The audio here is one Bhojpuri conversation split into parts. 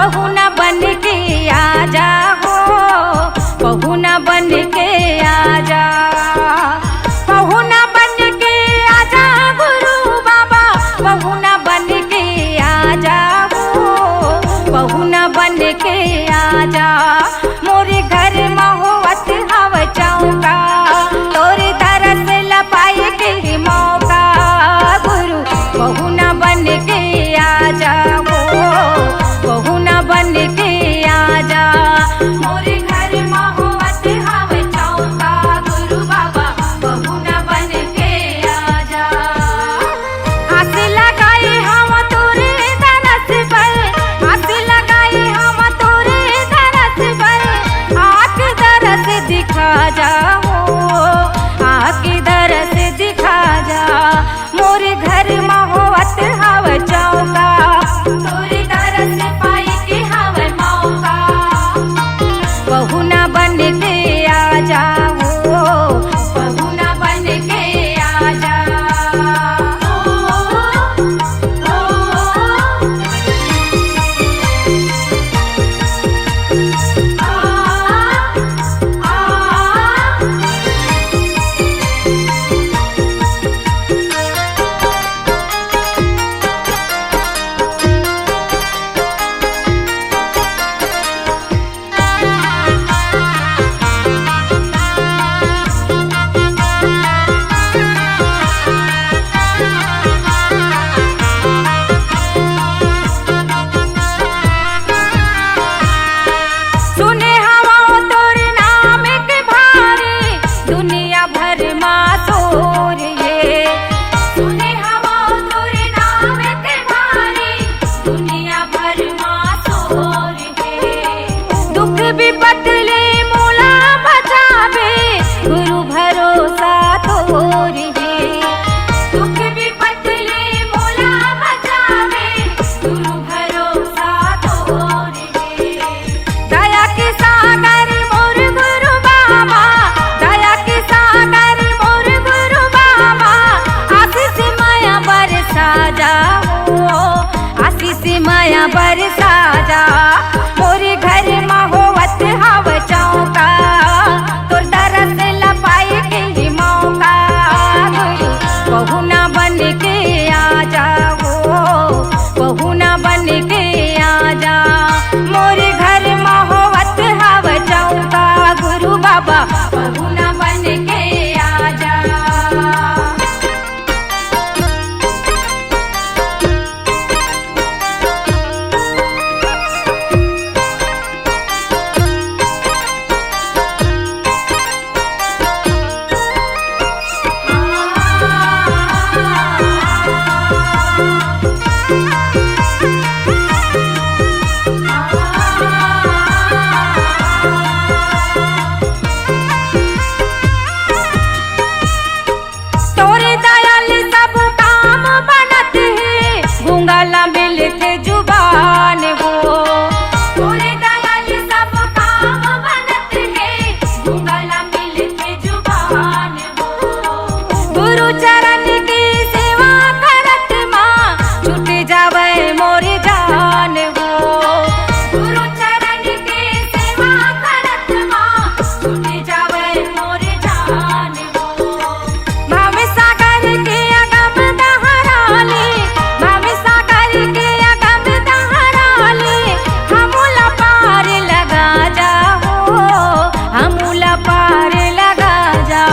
बहू न बन के आजा हो, बहू न बन के आजा, बहू न बन के आजा गुरु बाबा, बहू न बन के आजा हो, बहू न बन के आजा। मोरे घर महुवत हव चौका, तोरे तरस लपाए के मौका गुरु, बहू न बन के आजा हो, बहू न बन के आजा। मोरे घर महुवत हव चौका गुरु बाबा, बहू न बन के आजा। आस लगाई हम तोरे दरस पर, आस लगाई हम तोरे दरस पर, आके दरस दिखा जा हो, आके दरस दिखा जा। मोरे घर महुवत हव चौका, तोरे दरस पाई के हव मौका, बहू न बन के आजा हो, बहू न बन के आजा। सुने हवा तोर नाम के भारी, दुनिया भर माँ तोर ये, सुने हवा तोर नाम के भारी, दुनिया भर माँ तोर ये। दुख विपत ले मोला बचावे, गुरु भरोसा तोर ये, दुख विपत ले मोला बचावे, गुरु भरोसा तोर ये। दया के सागर मोर गुरु बाबा, दया के सागर मोर गुरु बाबा, आशीष माया बरसा जा हो, आशीष माया बरसा जा। मोरे घर महुवत हव चौका, तोर दरस लपाए के मौका गुरु, बहू न बन के आजा हो, बहू न बन के आजा। मोरे घर महुवत हव चौका गुरु बाबा, बहू न बन के आजा। तोरे दयाल सब काम बनत है, घूंघला मिलते जुबान हो, तोरे दयाल सब काम बनत है, घूंघला मिलते जुबान हो। गुरु चरण की सेवा करत माँ, छूट जावे मोरे जान हो, गुरु चरण की सेवा करत माँ, छूट जावे मोरे जान हो। भाव सागर के अगम दहराले, भाव सागर के अगम दहराले, हमूला पार लगा जा हो, हमूला पार लगा जा।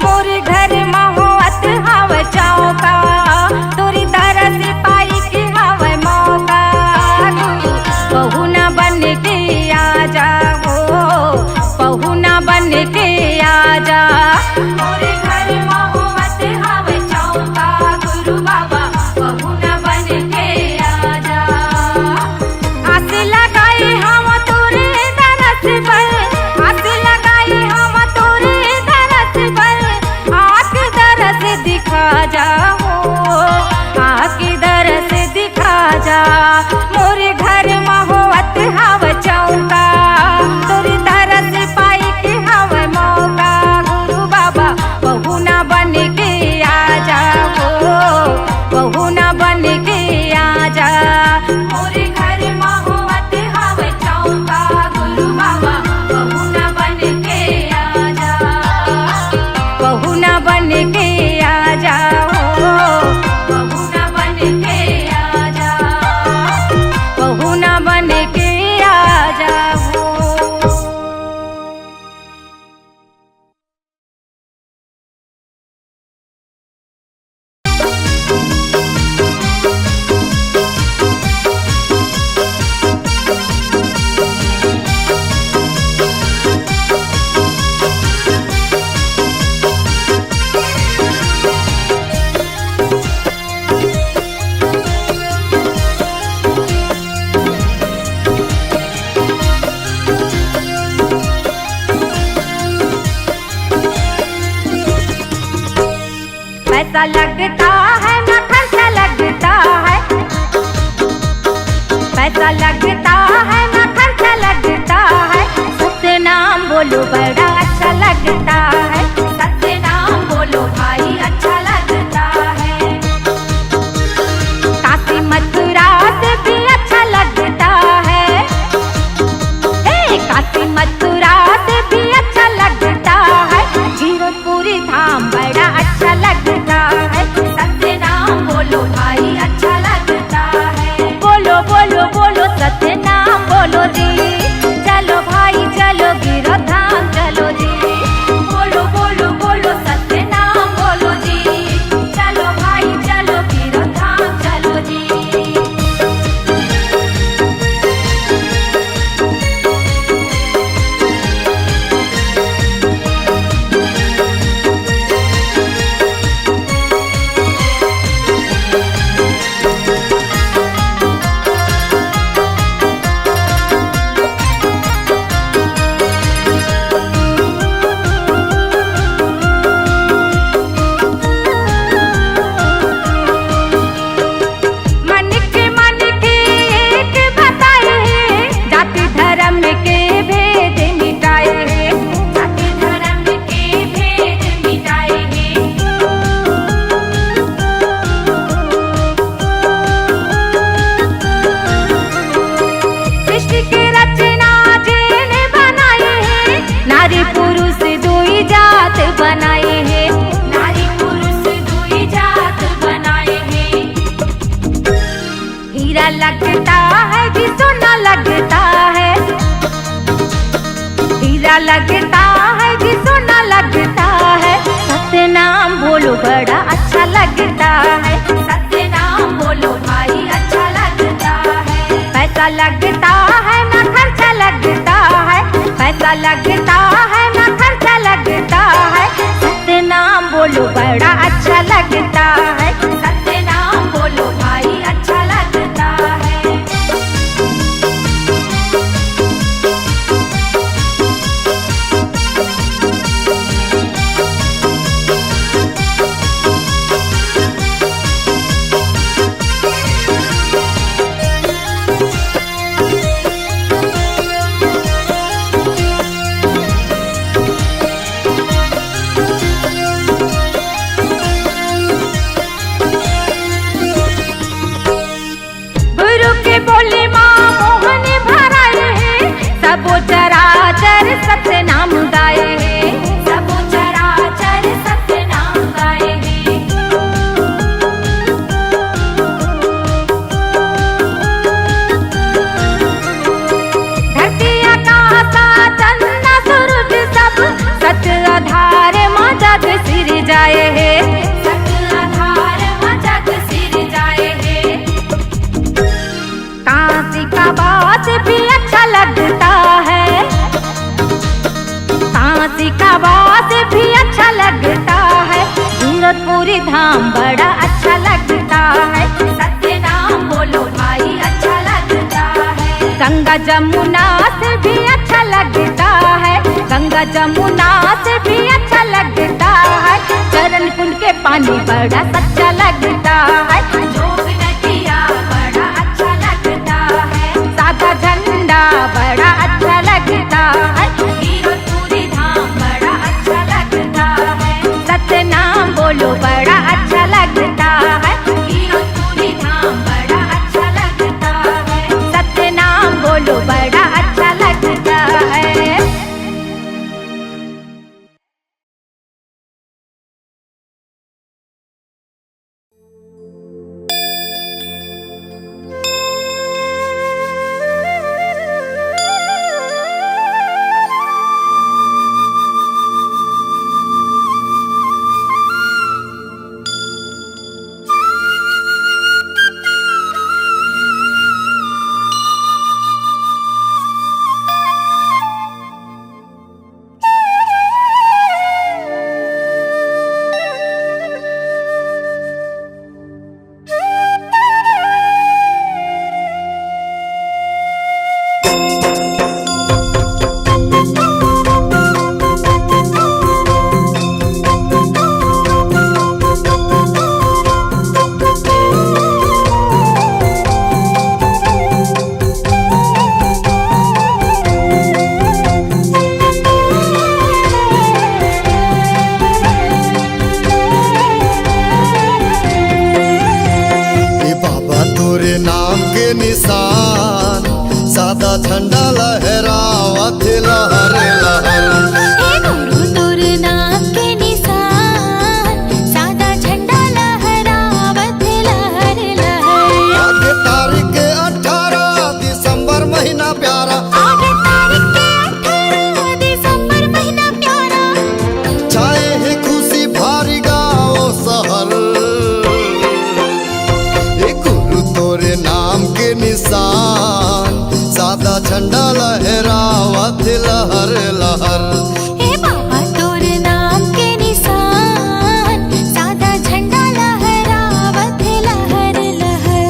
मोरे घर महुवत हव चौका, तोरी दरस पाई के हव मौका गुरु, बहू न बन के आजा हो, बहू न बन के आजा। मोरे घर महुवत हव चौका गुरु बाबा, बहू न बन के आजा। आस लगाई हम तोरे दरस पर, आस लगाई हम तोरे दरस पर, आके दरस दिखा जा हो, आके दरस दिखा जा। मोरे घर महुवत हव चौका, तोरे दरस पाई के हव मौका गुरु बाबा, बहू न बन के आजा हो, बहू न बन के आजा। मोरे घर महुवत पैसा लगता है ना खर्चा लगता है, पैसा लगता है ना खर्चा लगता है, सत्य नाम बोलो बड़ा अच्छा लगता है, सत्य नाम बोलो भाई अच्छा लगता है। काशी मथुरा से भी अच्छा लगता है, काशी मथुरा से भी अच्छा लगता है, गिरधपुरी धाम बड़ा अच्छा लगता है, सत्य नाम बोलो भाई अच्छा लगता है। बोलो बोलो बोलो सत्य नाम बोलो जी, चलो भाई चलो गिरध धाम चलो जी। बोलो बोलो बोलो सत्य नाम बोलो जी, चलो भाई चलो गिरध धाम चलो जी। नारी पुरुष दुई जात बनाए हैं, नारी पुरुष दुई जात बनाए हैं। हीरा लगता है कि सोना लगता है, हीरा लगता है कि सोना लगता है, सत्य नाम बोलो बड़ा अच्छा लगता है, सत्य नाम बोलो भाई अच्छा लगता है। पैसा लगता है ना खर्चा लगता है, पैसा लगता है ना खर्चा लगता है, सत्य नाम बोलो बड़ा अच्छा लगता है, सत्य नाम बोलो भाई अच्छा लगता है। बोले माँ मोहन भराए है, सबो चराचर सत्य नाम गाए है, सबो चराचर सत्य नाम गाए है। धरती आकाश चंद्र सूरज सब सत्य आधार माँ जग सिर जाए है, सत्य आधार माँ जग सिर जाए है। काशी का बात भी अच्छा लगता है, काशी का बात भी अच्छा लगता है, गिरधपुरी धाम बड़ा अच्छा लगता है, सत्य नाम बोलो भाई अच्छा लगता है। गंगा जमुना से भी अच्छा लगता है, गंगा जमुना से भी अच्छा लगता है, चरण कुंड के पानी बड़ा सच्चा लगता है, जोग नदिया बड़ा अच्छा लगता है, सादा झंडा बड़ा अच्छा लगता है, गिरधपुरी धाम बड़ा अच्छा लगता है, सत्य नाम बोलो बड़ा अच्छा लगता है, गिरधपुरी धाम बड़ा अच्छा लगता है, सत्य नाम बोलो बड़ा अच्छा लगता है। निशान, सादा झंडा लहरावत लहर लहर। हे बाबा तोर नाम के निशान, सादा झंडा लहरावत लहर लहर।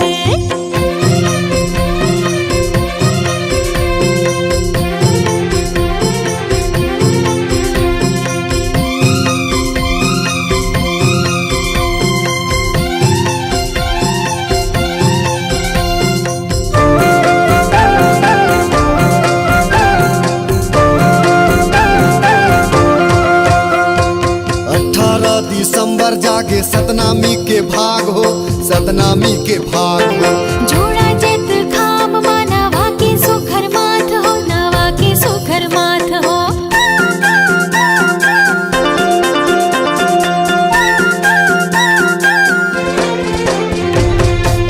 दिसंबर जागे सतनामी के भाग हो, सतनामी के भाग हो। जोड़ा जेत खाम नवा के सुखर माथ हो, नवा के सुखर माथ हो।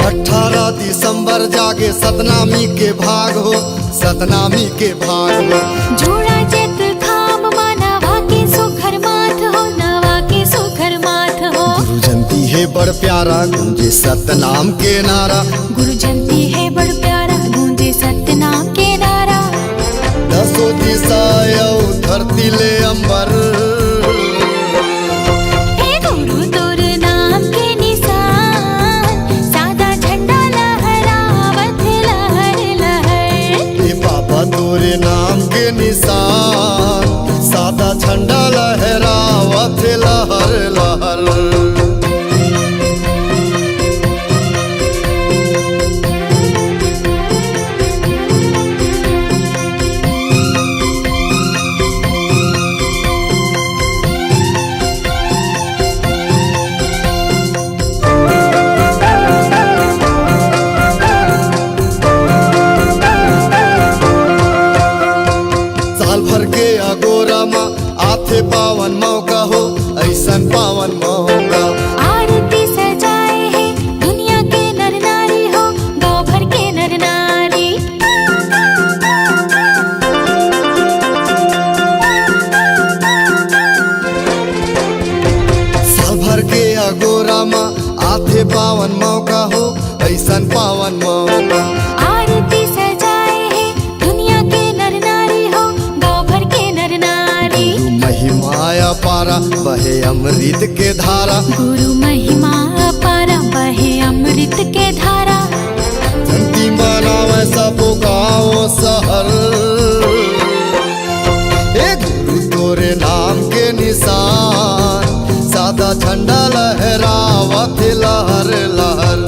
18 दिसंबर जागे सतनामी के भाग हो, सतनामी के भाग हो। जोड़ा जेत खाम नवा के सुखर माथ हो, नवा के सुखर माथ हो। गुरु जयंती है बड़ प्यारा गूंजे सतनाम के नारा, गुरु जयंती है बड़ प्यारा गूंजे सतनाम के नारा। दसों दिशा धरती ले अंबर, हे गुरु तोर नाम के निशान, सादा झंडा लहरावत लहर लहर। हे बाबा तोरे नाम के निशान, सादा झंडा लहरावत लहर लहर। साल भर के अगोरा माँ आथे पावन मौका हो, ऐसन पावन मौका। आरती सजाए है दुनिया के नर नारी हो, गाँव भर के नर नारी। साल भर के अगोरा माँ आथे पावन मौका हो, ऐसन पावन मौका। आरती सजाए है दुनिया के नर नारी हो, गाँव भर के नर नारी। महिमाया पारा बहे अमृत के धारा, गुरु महिमा अपारा बहे अमृत के धारा। जयंती मनावे सब गाँव शहर, हे गुरु तोरे नाम के निशान, सादा झंडा लहरावत लहर लहर।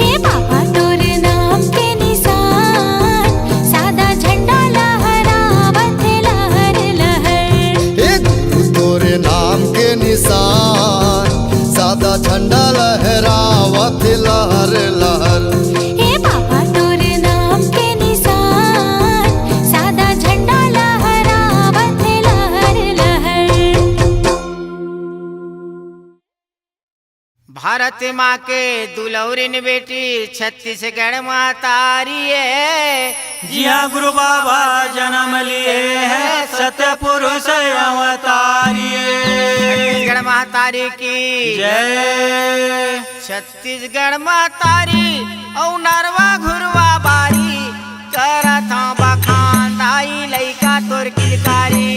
हे बाबा तोर नाम के निशान, सादा झंडा लहरावत लहर लहर। हे गुरु तोरे नाम के निशान, सादा झंडा लहरावत लहर लहर। हे बाबा तोर नाम के निशान, सादा झंडा लहरावत लहर लहर। भारत माँ के दुलौरिन बेटी छत्तीसगढ़ माँ तारी है। जिया गुरु बाबा जन्म लिए है, सत्य पुरुष अवतारिये। छत्तीसगढ़ माँ तारी की जय। छत्तीसगढ़ माँ तारी औ नरवा घुरवा बारी, करत हूँ बखान दाई लइका तोर किलकारी,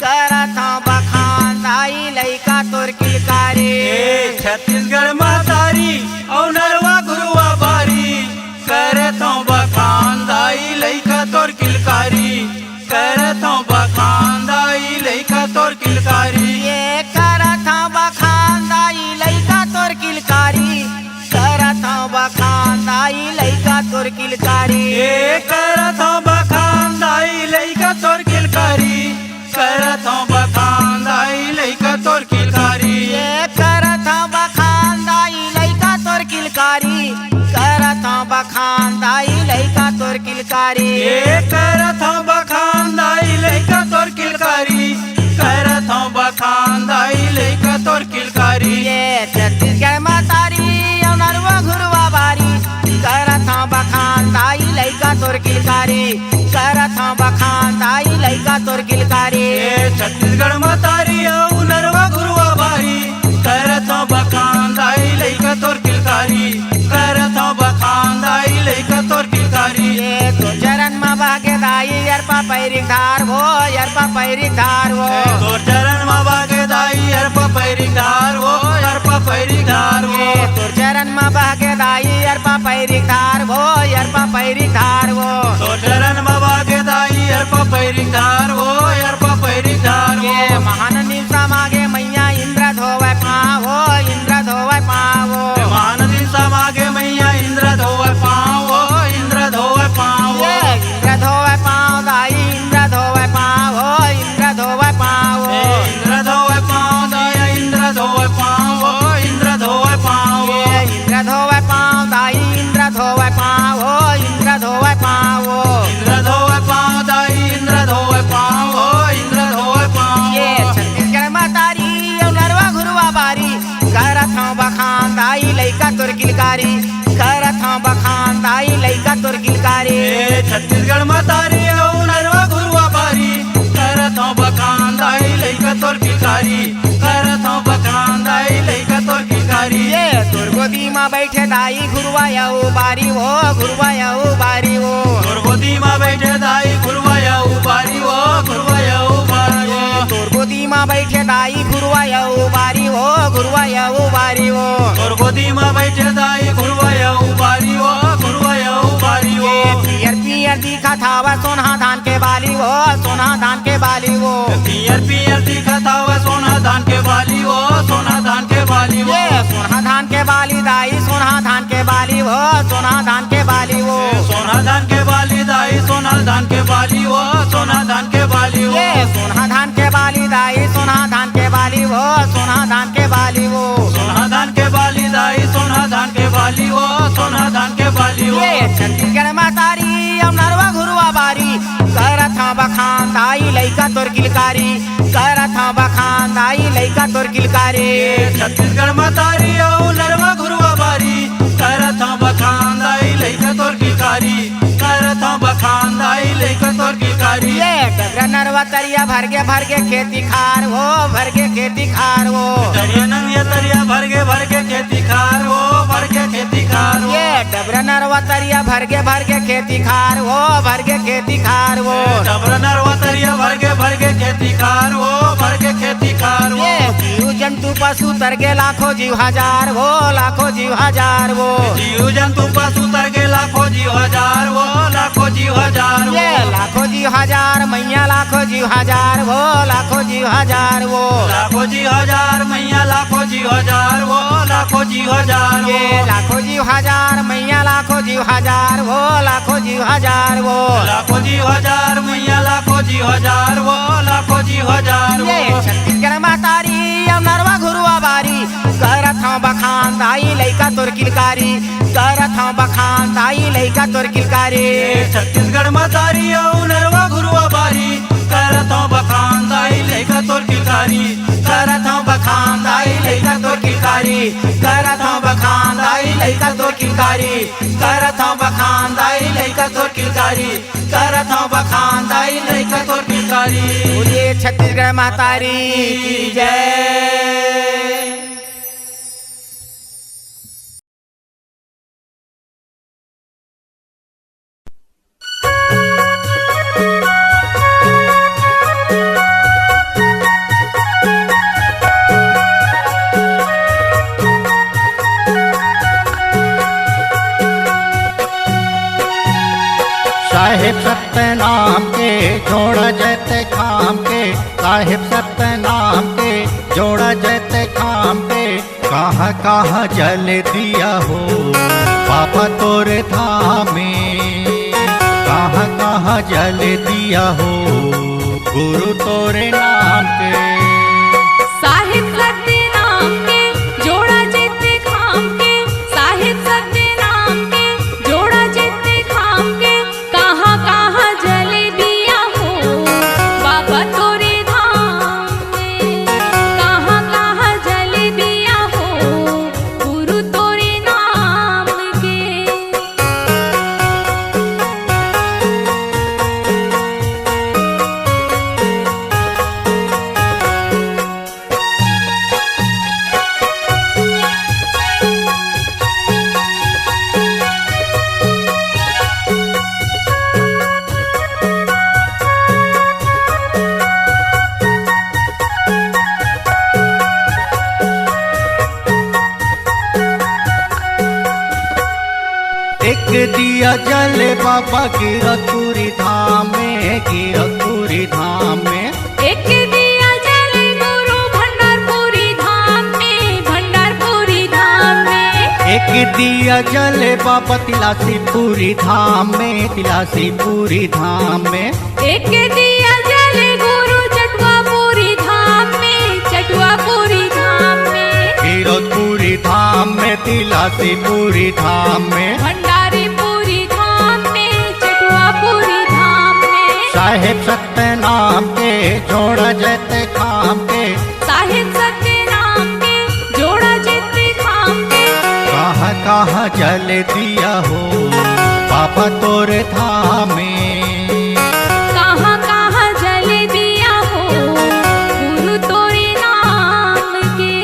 करत हूँ बखान दाई लइका तोर किलकारी। छत्तीसगढ़ मातारी और नरवा गुरुआ बारी, करतों बखान दाई लइका तोर किलकारी, करतों बखान दाई लइका तोर किलकारी। ये करत हूँ बखान दाई लइका तोर किलकारी, करत हूँ बखान दाई लइका तोर किलकारी। ये करतों बखान दाई लइका तोर किलकारी, करतों बखान दाई लइका तोर किलकारी। ये करत हूँ बखान दाई लइका तोर किलकारी, करत हूँ बखान दाई लइका तोर किलकारी। ये करतों बखान दाई लइका तोर किलकारी, करतों बखान दाई लइका तोर किलकारी। ये छत्तीसगढ़ माँ तारी औ नरवा घुरवा बारी, करत हूँ बखान दाई लइका तोर किलकारी, करत हूँ बखान दाई लइका तोर किलकारी। छत्तीसगढ़ मातारी और नरवा गुरुआ बारी, करतों बखान दाई लइका तोर किलकारी, करतों बखान दाई लइका तोर किलकारी। पैरी धार वो अरपा पैरी धार वो तोर चरण में बागे दाई अरपा पैरी धार वो अरपा पैरी धार वो तोर चरण में बहके दाई अरपा पैरी धार वो अरपा पैरी धार वो तोर चरण में बागे दाई अरपा पैरी धार वो अरपा पैरी धार वो महानंदी सा मागे मैया इंद्र धोवे पावो इंद्र धोवे पावो महानदी सा मागे मैया इंद्र धोवे पावो इंद्र धोवे पावो इंद्र धोवे पाव दाई इंद्र धोवे पावो इंद्र धोवे पावो इंद्र धोवे पाव दाई इंद्र धोवे पावो इंद्र धोवे पावो इंद्र धोवे पाव दाई इंद्र धोवे पावो इंद्र धोवे पावो इंद्र धोवे पाव दाई इंद्र धोवे पावो इंद्र धोवे पावो छत्तीसगढ़ में तारी नरवा घुरवा बारी करत हूँ बखान दाई लइका तोर किलकारी करत हूँ बखान दाई लइका तोर किलकारी छत्तीसगढ़ में तारी नरवा घुरवा बारी करत हूँ बखान दाई लइका तोर किलकारी करत हूँ बखान दाई लइका तोर किलकारी तोर गोदी में बैठे दाई घुरवा यऊ बारी हो घुरवा यऊ बारी हो तोर गोदी में बैठे दाई घुरवा यऊ बारी हो घुरवा यऊ बारी हो तोर गोदी में बैठे दाई घुरवा यऊ बारी हो घुरवा यऊ बारी हो तोर गोदी में बैठे दाई घुरवा यऊ बारी हो घुरवा यऊ बारी हो पियर पियर दिखा थावा सोना धान के बाली हो सोना धान के बाली हो पियर पियर दिखा थावा सोना धान के बाली हो सोना धान के बाली हो सोना धान के बाली दाई सोना धान के बाली हो सोना धान के बाली हो सोना धान के बाली दाई सोना धान के बाली हो सोना धान के बाली हो सोना धान के बाली दाई सोना धान के बाली हो सोना धान के बाली हो सोना धान के बाली दाई सोना धान के बाली हो सोना धान के बाली हो छत्तीसगढ़ में तारी नरवा घुरवा बारी करत हूँ बखान दाई लइका तोर किलकारी करत हूँ बखान दाई लइका तोर किलकारी छत्तीसगढ़ में तारी नरवा घुरवा बारी करत हूँ बखान दाई लइका तोर किलकारी करत हूँ बखान दाई लइका तोर किलकारी डबरा नरवा तरिया भर के खेती खार हो भर के खेती खार हो तरिया नंगिया तरिया भर के खेती खार हो भर के खेती खार हो डबरा नरवा तरिया भर के खेती खार हो भर के खेती खार हो डबरा नरवा तरिया भर के खेती खार हो भर के खेती खार हो जीव जंतु पशु तर के लाखों जीव हजार हो लाखों जीव हजार हो जीव जंतु पशु तर के लाखों जीव हजार हो लाखों जीव हजार हो लाखों जीव हजार मैया लाखों जीव हजार हो लाखों जीव हजार हो लाखों जीव हजार मैया लाखों जीव हजार हो लाखों जीव हजार हो लाखों जीव हजार मैया लाखों जीव हजार हो लाखों जीव हजार हो लाखों जीव हजार मैया लाखों जीव हजार हो लाखों जीव हजार हो छत्तीसगढ़ में तारी नरवा घुरवा बारी करत हूँ बखान दाई लइका तोर किलकारी करत हूँ बखान दाई लइका तोर किलकारी छत्तीसगढ़ में तारी नरवा घुरवा बारी करत हूँ बखान दाई लइका तोर किलकारी करत हूँ बखान दाई लइका तोर किलकारी करत हूँ बखान दाई लइका तोर किलकारी करत हूँ बखान दाई लइका तोर किलकारी करत हूँ बखान दाई लइका तोर किलकारी बोलिए छत्तीसगढ़ मातारी की जय। साहेब सतनाम के जोड़ा जैते खाम के साहेब सतनाम के जोड़ा जैते खाम के कहाँ कहाँ जल दिया हो पापा तोरे धाम में कहाँ कहाँ जल दिया हो गुरु तोरे नाम के साहिब सतनाम के जोड़ा जेते खाम के साहिब सतनाम के जोड़ा जेते खाम के कहाँ कहाँ जल दिया हो बाबा तोरे धाम में कहाँ कहाँ जल दिया हो गुरु तोरे नाम के। एक दिया जले बाबा गिरतपुरी धाम में, गिरतपुरी धाम में। एक दिया जले गुरु भंडारपुरी धाम में, भंडारपुरी धाम में। एक दिया जले बाबा तिलासीपुरी धाम में, तिलासीपुरी धाम में। एक दिया जले गुरु चटवापुरी धाम में, चटवापुरी धाम में। गिरतपुरी धाम में, तिलासीपुरी धाम में। भंडारीपुरी धाम में, चटवापुरी धाम में। साहेब सत्य नाम के जोड़ा जैते खाम के, साहिब सत्य नाम के जोड़ा जितने खाम के। कहाँ कहाँ जल दिया हो बाबा तोरे धाम में। कहाँ कहाँ जल दिया हो गुरु तोरे नाम के।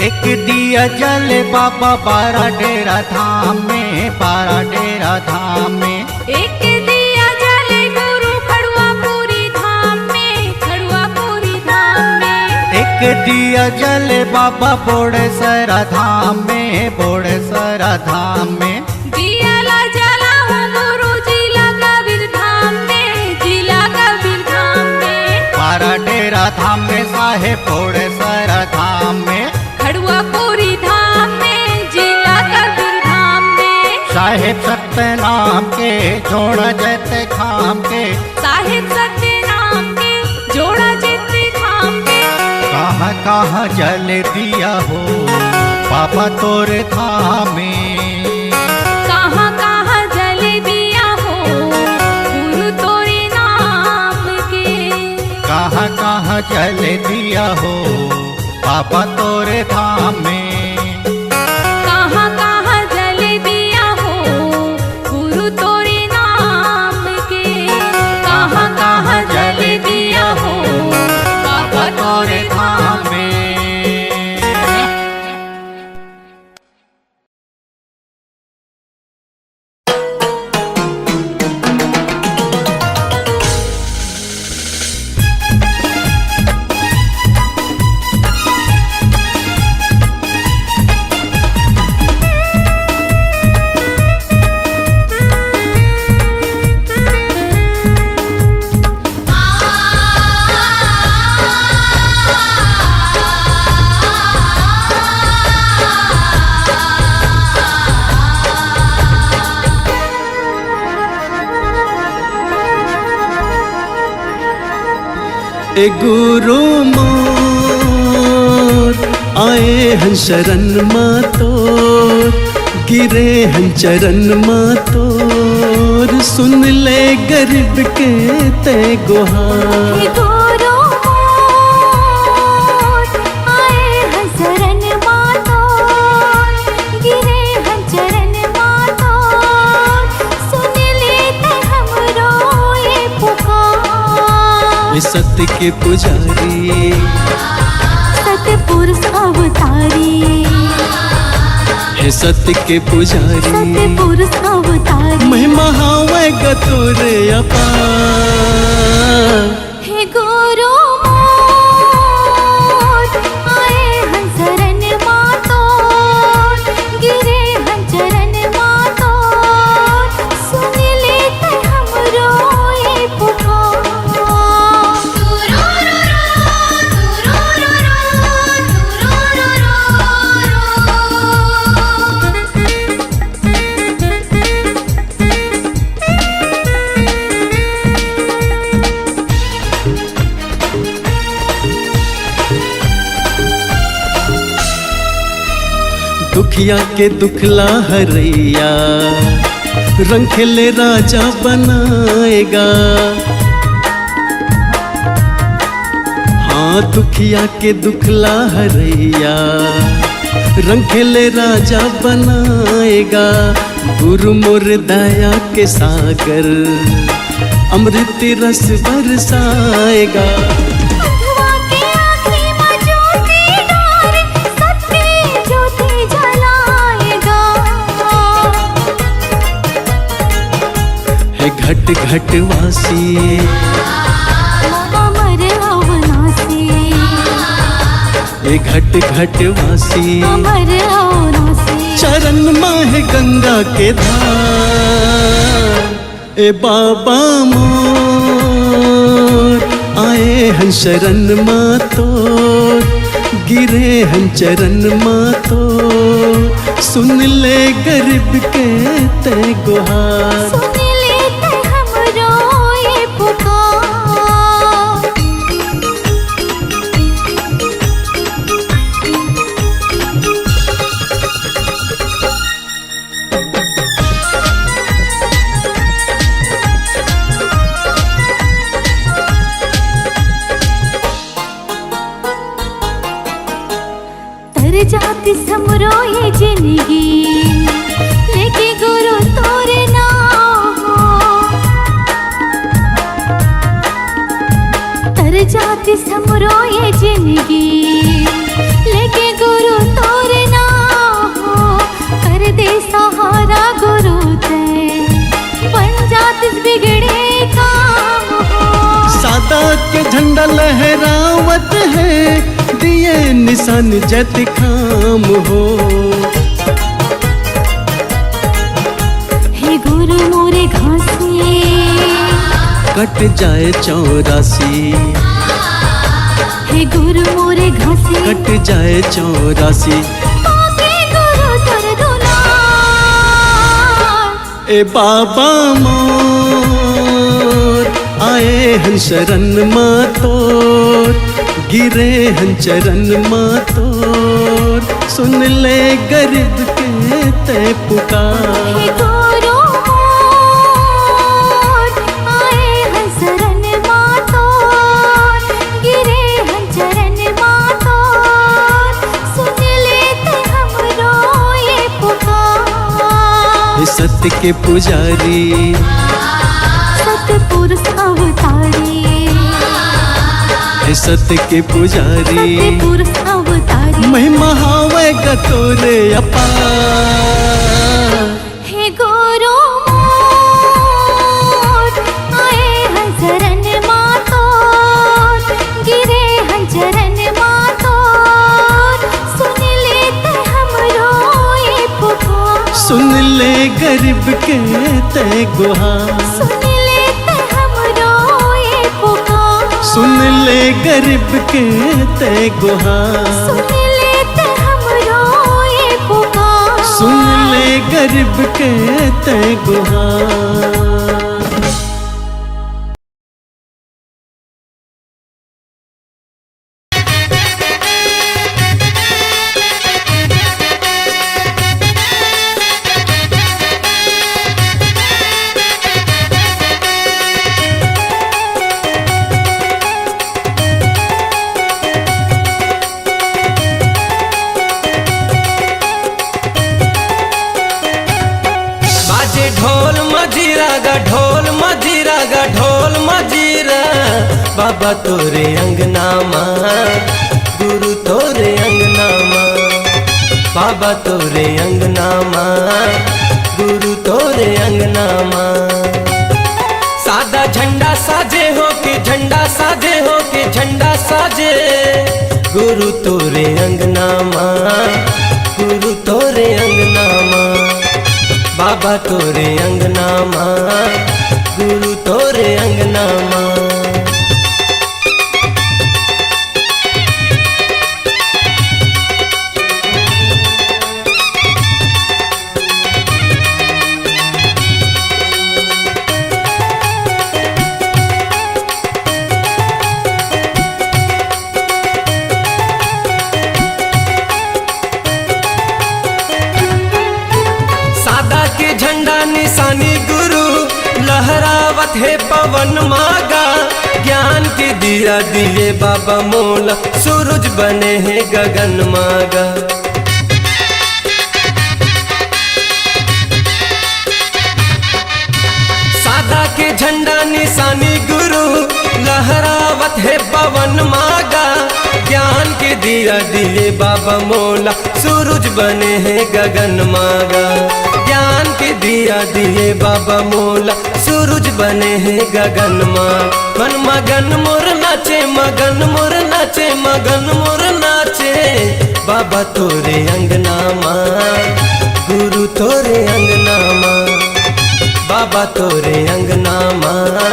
एक दिया जल बाबा बारा डेरा धाम में, बारा डेरा धाम में। एक दिया जले गुरु खड़ुआपुरी धाम में, खड़ुआपुरी धाम में। एक दिया जल बाबा बोड़ेसरा धाम में, बोड़ेसरा धाम में। दिया ला जला हूँ गुरु जिला कबीर धाम में, जिला कबीर धाम में। बारा डेरा धाम में, साहेब बोड़ेसरा धाम में। खड़ुआपुरी धाम में, जिला कबीर धाम में। साहेब सत्य नाम के जोड़ा जैते खाम के, साहिब सत्य नाम के जोड़ा जितने खाम के। कहाँ कहाँ जल दिया हो बाबा तोरे धाम में। कहाँ कहाँ जल दिया हो गुरु तोरे नाम के। कहाँ कहाँ जल दिया हो बाबा तोरे धाम में। कहाँ कहाँ जल दिया हो गुरु तोरे नाम के। कहाँ कहाँ जल दिया हो बाबा तोरे धाम में। ए गुरु मोर आए हन शरण मातोर, गिरे हन चरण मातोर। सुन ले गरीब के ते गुहार। गुरु मोर आए हैं शरण मातोर, गिरे हैं चरण मातोर। सुन लेते हमरो ये पुकार। ये सत्य के पुजारी, सतपुरुष अवतारी। है सत्य के पुजारी, सतपुरुष अवतारी। महिमा हावे गतोरे अपार। हे गुरु मोर आए हैं शरण मातोर, गिरे हैं चरण मातोर। सुन लेते हमरो ये पुकार। दुखिया के दुखला हरैया, रंग खेले राजा बनाएगा। हाँ दुखिया के दुखला हरैया, रंग खेले राजा बनाएगा। गुरु मोर दया के सागर अमृत रस बरसाएगा। मधुआ की आँखी में ज्योति डारे, सत्य ज्योति जलाएगा। है घट घट वासी अमर अविनाशी, ये घट घट वासी अमर अविनाशी। चरण माह गंगा के धार ए बाबा मोर आए हन शरण मातोर, गिरे हन चरण मातोर। सुन ले गरीब के ते गुहार, सुन लेते हमरो ये पुकार। तर जाती समरो ये जिंदगी, लेके गुरु तोरे नाम हो। तर जाती समरो ये जिंदगी, लेके गुरु तोरे नाम हो। कर दे सहारा गुरु ते, बन जात इस बिगड़े काम हो। सादा के झंडा लहरावत है, दिए निशान जत खाम हो। हे गुरु मोरे घासी, कट जाए 84, हे गुरु मोरे घासी। कट जाए 84। पाके गुरु तर दुलार, ए बाबा मोर आए हन शरण मातोर, गिरे हन चरण मातोर। सुन ले गरीब के ते पुकार, हे गुरु मोर आए हन शरण मातोर, गिरे हन चरण मातोर। सुन लेते हमरो ये पुकार। हे सत्य के पुजारी सतपुरुष अवतारी, हे सत्य के पुजारी। सतपुरुष अवतारी। महिमा हावे गतोरे अपार। हे गुरु मोर आए हन शरण मातोर, गिरे हन चरण मातोर। सुन लेते हमरो ये पुकार। सुन ले गरीब के ते गुहार, सुन लेते हमरो ये पुकार। सुन ले गरीब के ते गुहार। सुन लेते हमरो ये पुकार। सुन ले गरीब के ते गुहार। ढोल मजीरा बाबा तोरे अंगना माँ, गुरु तोरे अंगना माँ। बाबा तोरे अंगना माँ, गुरु तोरे अंगना माँ। सादा झंडा साजे हो के झंडा साजे हो के झंडा साजे, गुरु तोरे अंगना माँ, गुरु तोरे अंगना माँ। बाबा तोरे अंगना माँ, गुरु तोरे अंगना माँ। सादा के झंडा निशानी गुरु लहरावत है पवन मागा। ज्ञान के दिया दिए बाबा मोला, सूरज बने हैं गगन मागा। निशानी गुरु लहरावत है पवन मागा। ज्ञान के दिया दिए बाबा मोला, सूरज बने हैं गगन मागा। ज्ञान के दिया दिए बाबा मोला, सूरज बने हैं गगन माग। मन मगन मोर नाचे, मगन मोर नाचे, मगन मोर नाचे। बाबा तोरे अंगना माँ, गुरु तोरे अंगना माँ। बाबा तोरे अंगना माँ,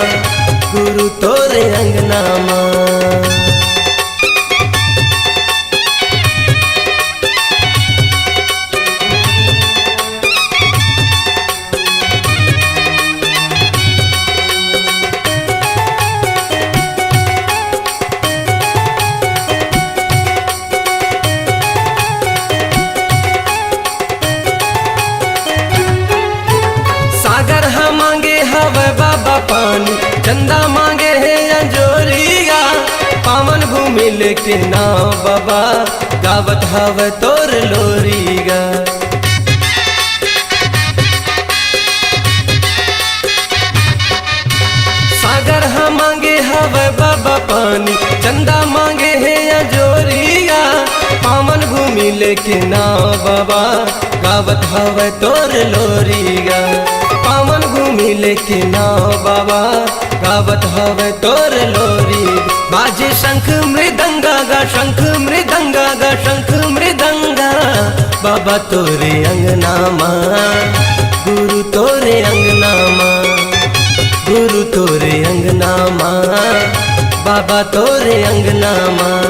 गुरु तोरे अंगना माँ। बाबा पानी चंदा मांगे है अंजोरिया। पावन भूमि लेके नाव बाबा, गावत हवे तोर लोरिया। सागर हम मांगे हवे बाबा पानी, चंदा मांगे है अंजोरिया। पावन भूमि लेके नाव बाबा, गावत हवे तोर लोरिया। पावन भूमि लेके नाव बाबा, गावत हवे तोर लोरी। बाजे शंख मृदंगा गा, शंख मृदंगा गा, शंख मृदंगा। बाबा तोरे अंगना माँ, गुरु तोरे अंगना माँ। गुरु तोरे अंगना माँ, बाबा तोरे अंगना माँ।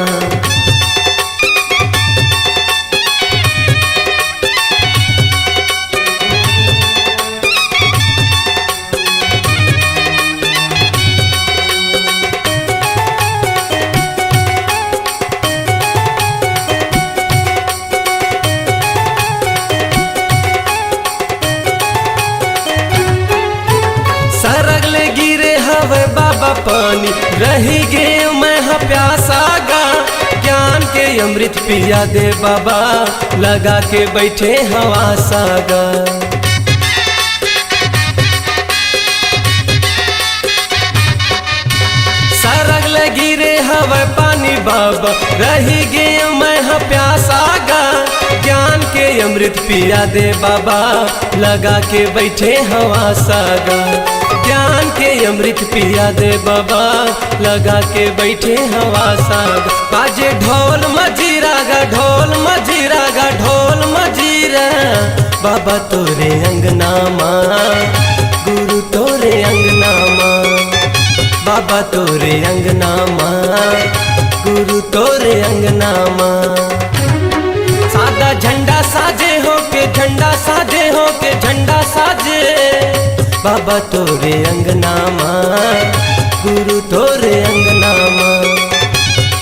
सरगले गिरे हवे बाबा पानी, रही गे मैं प्यासा गा। ज्ञान के अमृत पिया दे बाबा, लगा के बैठे हवा सागा। सरगले गिरे हवे पानी बाबा, रही गे मैं प्यासा गा। ज्ञान के अमृत पिया दे बाबा, लगा के बैठे हवा सागा। ज्ञान के अमृत पिया दे बाबा, लगा के बैठे हवा साग। बाजे ढोल मजीरा गा, ढोल मजीरा गा, ढोल मजीरा। बाबा तोरे अंगना माँ, गुरु तोरे अंगना माँ। बाबा तोरे अंगना माँ, गुरु तोरे अंगना माँ। सादा झंडा साजे हो के, झंडा साजे हो के, झंडा साजे। बाबा तोरे अंगना माँ, गुरु तोरे अंगना माँ।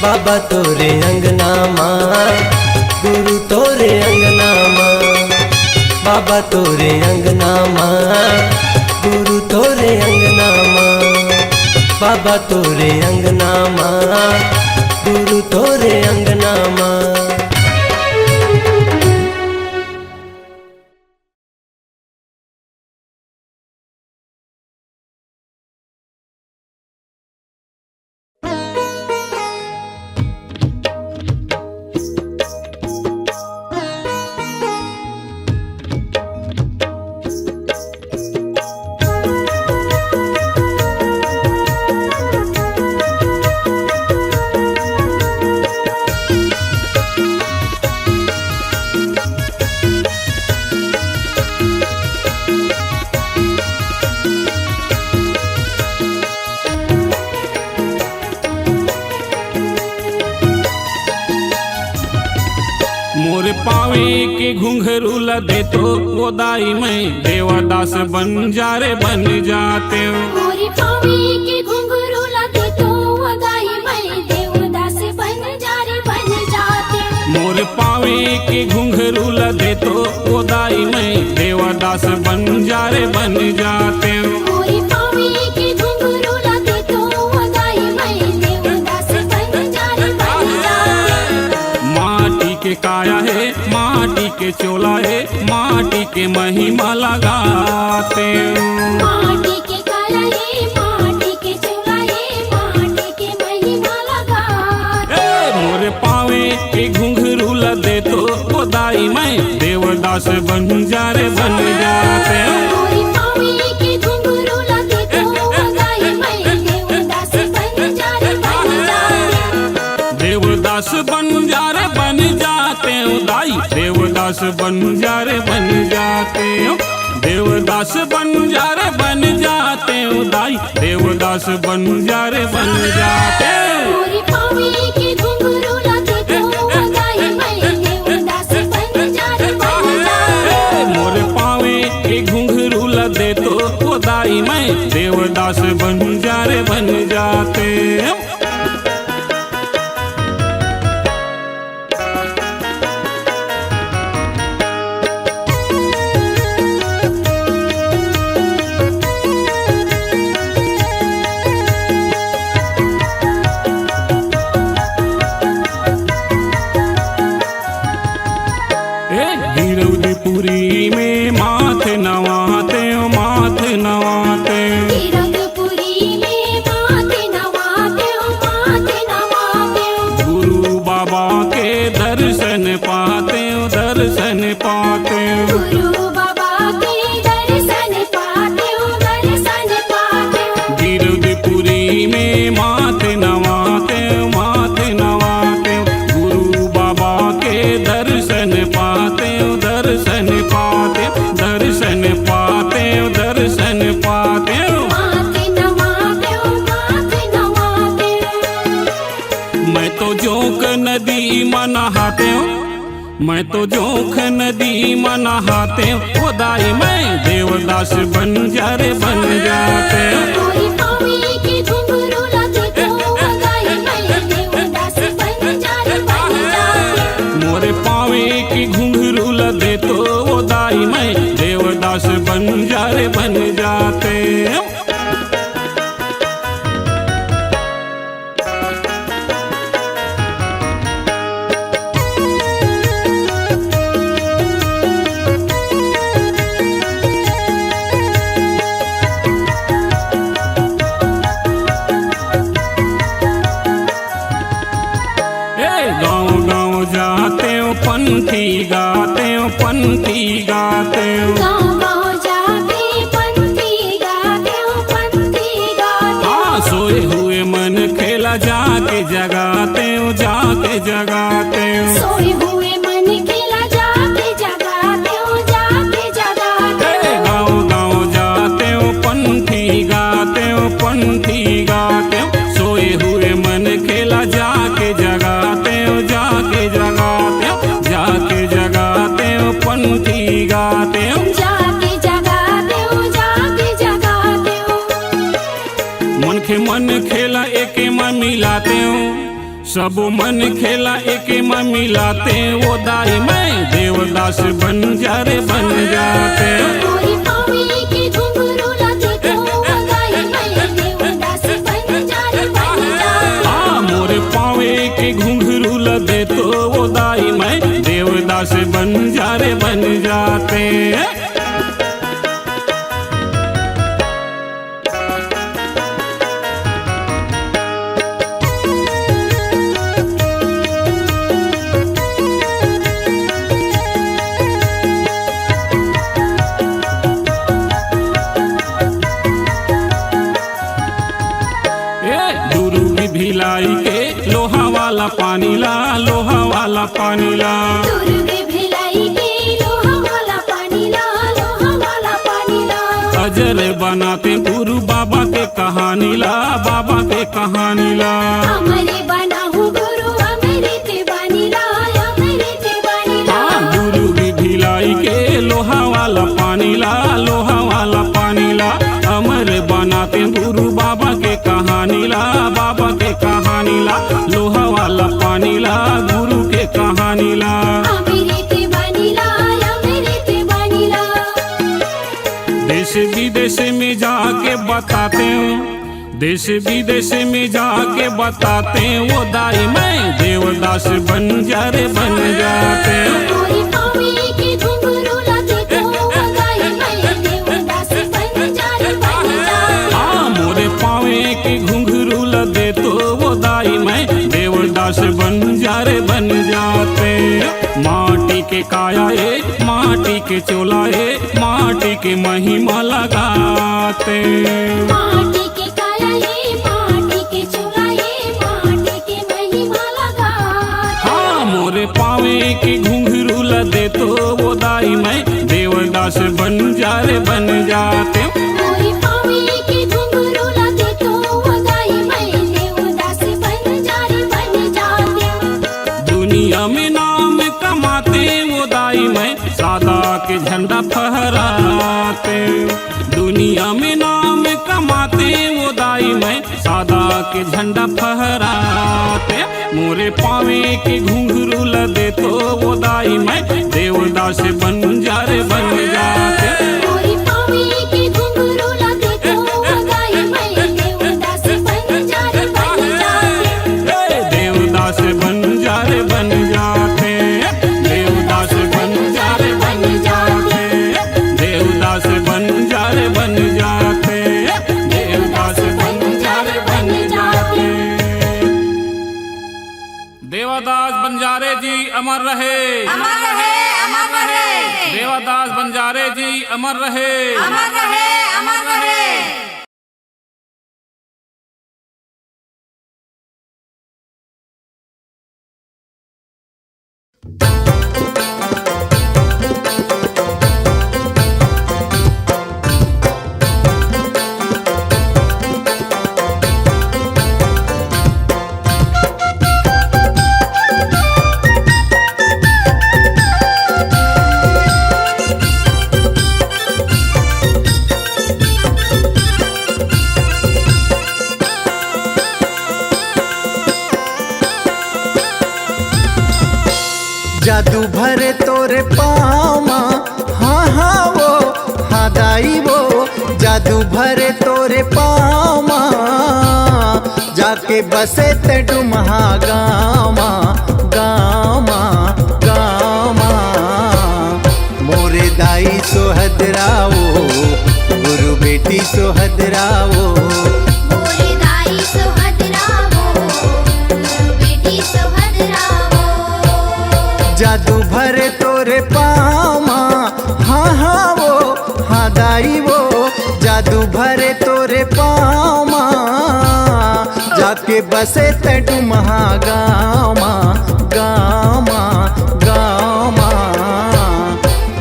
बाबा तोरे अंगना माँ, गुरु तोरे अंगना माँ। बाबा तोरे अंगना माँ, गुरु तोरे अंगना माँ। बाबा तोरे अंगना माँ, गुरु तोरे अंगना माँ। मोर पावे के घुंघरू लदे तो वो दाई में देवदास बन जा रे बन जाते हो। मोरे पावे के घुंघरू लदे तो वो दाई में देवदास बन जा रे बन जाते हो। मोर पावे के घुंघरू लदे तो वो दाई में देवदास बन जा रे बन जाते हो। मोरे पावे के घुंघरू लदे तो वो दाई में देवदास बन जा रे बन जाते हो। माटी के काया है, माटी के चोला है, माटी के महिमा लगाते हो। माटी के काया है, माटी के देवदास बंजारे बन जाते हो, देवदास बंजारे बन जाते हो दाई, देवदास बंजारे बन जाते हो। मोरे पावे के घुंघरू लगे तो दाई मैं देवदास बंजारे बन जाते। मोरे पावे के घुंघरू लदे तो वो दाई मैं देवदास बंजारे बन जाते हो। गिरौदपुरी में माथे नवाते हो, माथे नवाते हो। गिरौदपुरी में माथे नवाते हो, माथे नवाते हो। गुरु बाबा के दर्शन पाते हो, दर्शन पाते हो। गुरु बाबा के दर्शन पाते हो, दर्शन पाते हो। गिरौदपुरी में माथे नवाते हो, माथे नवाते हो। गुरु बाबा के दर्शन पाते हो, दर्शन पाते हो, दर्शन पाते हो, दर्शन पाते हो। माथे नवाते हो, माथे नवाते हो। मैं तो जोक नदी में नहाते हो, मैं तो जोख नदी में नहाते हो, वो दाई मैं देवदास बंजारे बन जाते हो। मोरे पावे के घुंघरू लगे तो दाई मैं देवदास बंजारे बन जाते। मोरे पावे की घुंघरू लदे तो वो दाई मैं देवदास बंजारे बन जाते हो। गाँव गाँव जाते हो पंथी गाते हो, पंथी गाते हो। गाँव गाँव जाते पंथी गाते हो, पंथी गाते हो। हाँ सोए हुए मन खेला जाके जगाते हो, जाके जगाते हो। सोए हुए मन खिला जाके जगाते हो, जाके जगाते हो। गाँव गाँव जाते हो पंथी गाते हो, पंथी गाते हो। सोए हुए मन खेला जाके जगाते हो, जाके जगाते हो, जाके जगाते हो, पंथी गाते हो। जाके जगाते हो, जाके जगाते हो। मन के मन खेला एके में मिलाते हो, सब मन खेला एके में मिलाते हो, वो दाई मैं देवदास बंजारे बन जाते हो। मोरे पावे के घुंघरू लगे तो दाई मैं देवदास बंजारे बन जाते। हाँ मोरे पावे के घुंघरू लदे तो वो दाई मैं देवदास बंजारे बन जाते हैं। भिलाई के लोहा वाला पानी ला, लोहा वाला पानी ला। दुर्ग भिलाई के लोहा वाला पानी ला, लोहा वाला पानी ला। अजर बनाते गुरु बाबा के कहानी ला, बाबा के कहानी ला। अमरे बना हूँ गुरु अमृत बानी ला, अमृत बानी ला। गुरु की भिलाई के लोहा वाला पानी ला, लोहा वाला पानी ला। अमर बनाते गुरु बाबा के कहानी ला, बाबा के कहानी ला। लोहा वाला पानी ला, गुरु के कहानी ला। अमृत बानी ला, अमृत बानी ला। देश विदेश में जाके बताते हो, देश विदेश में जाके बताते हैं, वो दाई मैं देवदास बंजारे बन जाते हो। मोरे पावे के घुंघरू लगे तो दाई मैं देवदास बंजारे बन जाते। हाँ मोरे पावे के घुंघरू लदे तो वो दाई मैं देवदास बंजारे बन जाते। माटी के काया ए, माटी के चोला ए, माटी के महिमा लगाते। माटी के काया ये, माटी के चूल्हा ये, माटी के महिमा लगाते। हाँ मोरे पावे के घुंघरू लदे तो वो दाई मैं देवदास बन जा रे बन जाते। मोरी पावे के घुंघरू लगे तो वदाई मैं देवदास बन जा रे बन जाते। दुनिया में नाम कमाते वो दाई मैं सादा के झंडा फहराते। दुनिया में नाम कमाते वो दाई मैं सादा के झंडा फहराते। मोरे पावे के घुंघरू लदे तो वो दाई मैं देवदास बन जा रे बन जाते। मोरी पावे के घुंघरू लगे तो वदाई मैं देवदास बन जा रे बन जाते। देवदास बन जा रे बन जाते। देवदास बन जा रे बन जाते। देवदास बन जा रे बन जाते। देवदास बन जा रे बन जाते। देवदास बंजारे जी अमर रहे, अमर रहे, अमर रहे, देवदास बंजारे जी अमर रहे, अमर रहे, अमर रहे। जादू भरे तोरे पामा, हाँ हाँ वो हाँ दाई वो। जादू भरे तोरे पामा, जाके बसे ते डुमहा गामा गामा गामा। मोरे दाई सोहदरावो, गुरु बेटी सोहदरावो। मोरे दाई सोहदरावो, बेटी सोहदरावो। जादू भरे तोरे पामा, हाँ हाँ वो हाँ दाई वो। जादू भरे तोरे पामा, जाके बसे ते डुमहा गामा गामा गामा।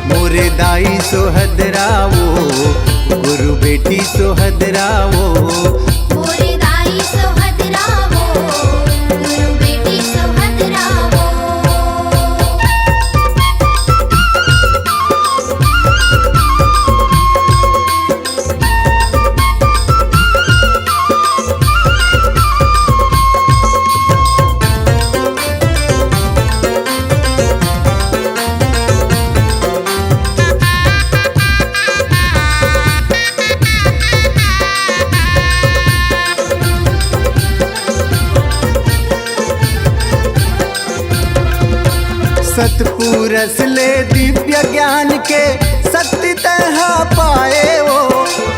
मोरे दाई सोहदरावो, गुरु बेटी सोहदरावो। मोरे दाई सोहदरावो, गुरु बेटी सोहदरावो। सतपुरस ले दिव्य ज्ञान के शक्ति तह पाए वो।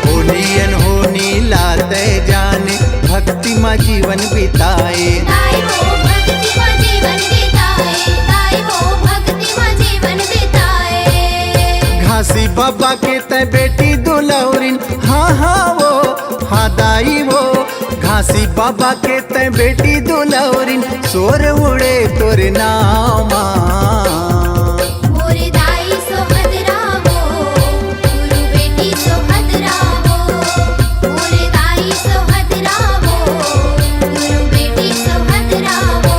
होनियन होनी लाते जाने भक्ति में जीवन बिताए। दाई वो भक्ति में जीवन बिताए, दाई वो भक्ति में जीवन बिताए। घासी बाबा के ते बेटी दुलौरिन, हाँ हाँ वो हाँ दाई वो। घासी बाबा के ते बेटी दुलौरिन, सोर उड़े तोर नामा। मोरे दाई सोहदरावो, गुरु बेटी सोहदरावो। मोरे दाई सोहदरावो, गुरु बेटी सोहदरावो।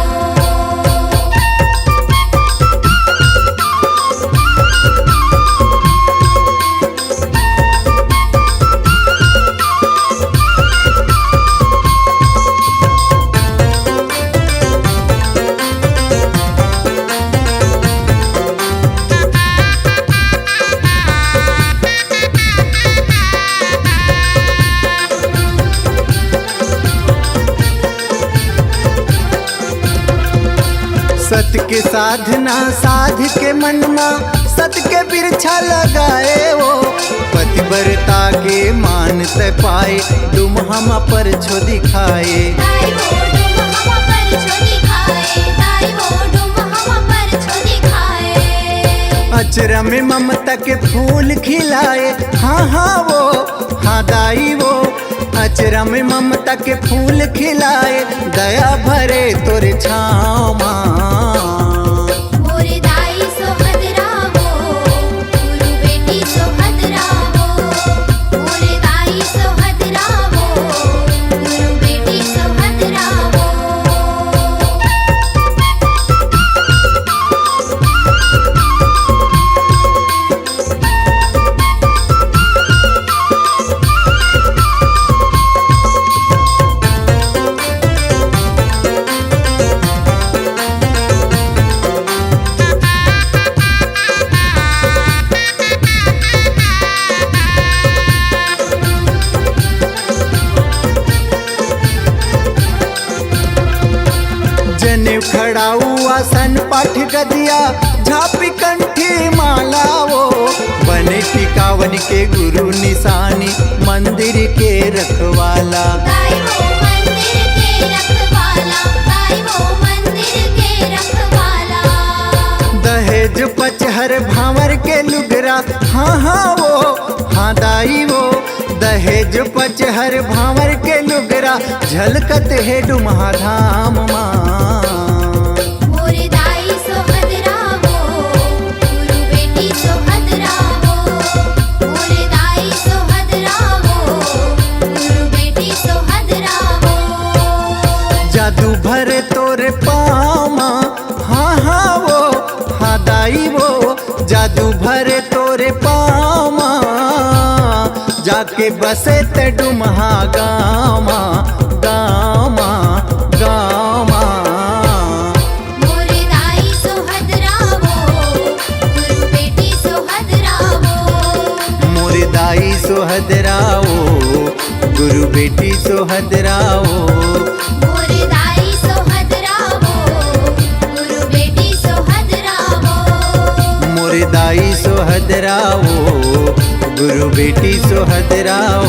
सत के साधना साध के मनमा, सत के बिरछा लगाए वो। पतिव्रता के मान ते पाए, तुम हम पर छो दिखाए। दाई वो डुम हम पर छो दिखाए, दाई वो डुम हम पर छो दिखाए। अचरा में ममता के फूल खिलाए, हाँ हाँ वो हाँ दाई वो। अचरा में ममता के फूल खिलाए, दया भरे तोरे छाँव माँ। मोरे दाई सोहदरावो, जनेऊ खड़ाऊ आसन पाठ गदिया झापी कंठी माला वो बने टिकावन के गुरु निशानी मंदिर के रखवाला। गाई वो मंदिर के रखवाला, गाई वो मंदिर के रखवाला। दहेज पचहर भावर के लुगरा, हाँ हाँ वो हाँ दाई वो दहेज पचहर भावर के लुगरा झलकत है डुमहा धाम माँ। मोरे दाई सोहदरा वो, गुरु बेटी सोहदरा वो। मोरे दाई सोहदरा वो, गुरु बेटी सोहदरा वो। जादू भरे तोरे पामा, हाँ हाँ वो हाँ दाई वो जादू भरे तोरे पामा। जाके बसे ते डुमहा गामा गामा गामा। मोरे दाई सोहदरा वो, गुरु बेटी सोहदरा वो। मोरे दाई सोहदराओ गुरु बेटी सोहदराओ। मोरे दाई सोहदरा वो, गुरु बेटी सोहदरा वो। मोरे दाई सोहदराओ गुरु बेटी सोहदराओ।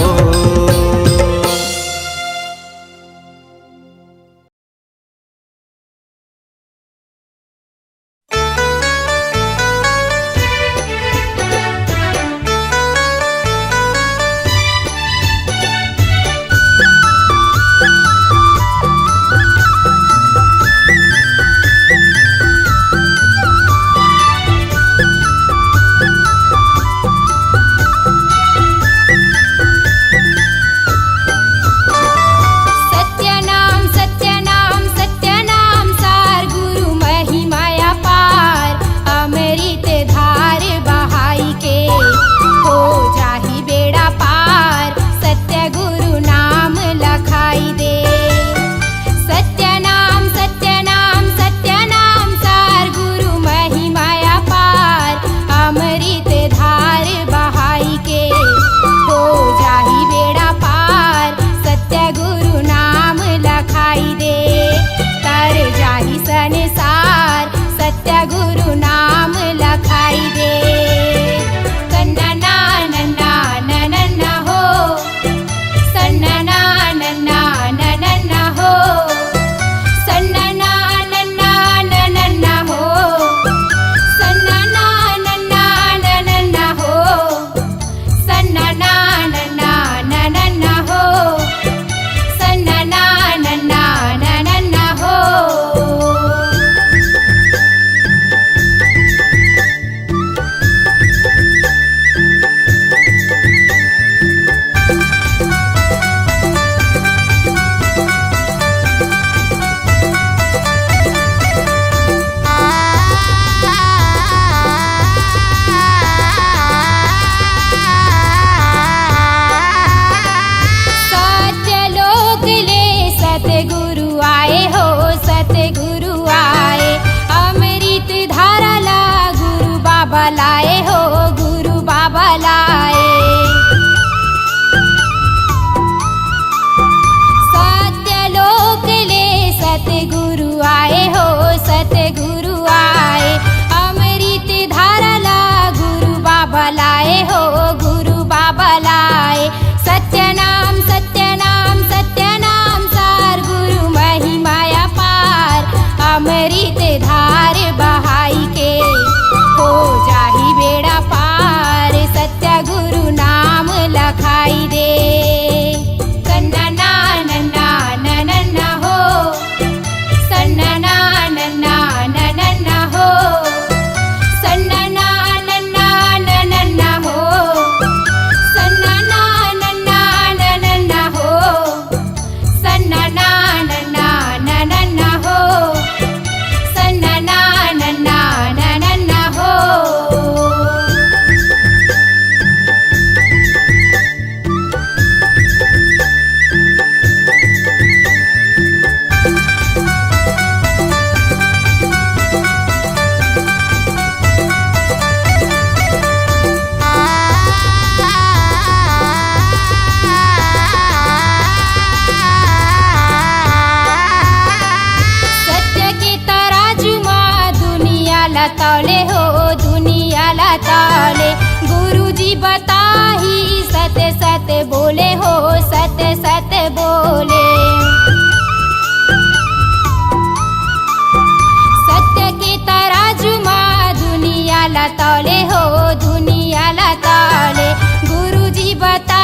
तौले हो दुनिया ला तौले गुरुजी बताही सत्य सत्य बोले हो सत्य सत्य बोले सत्य के तराजू माँ दुनिया ला तौले हो दुनिया ला तौले गुरुजी बता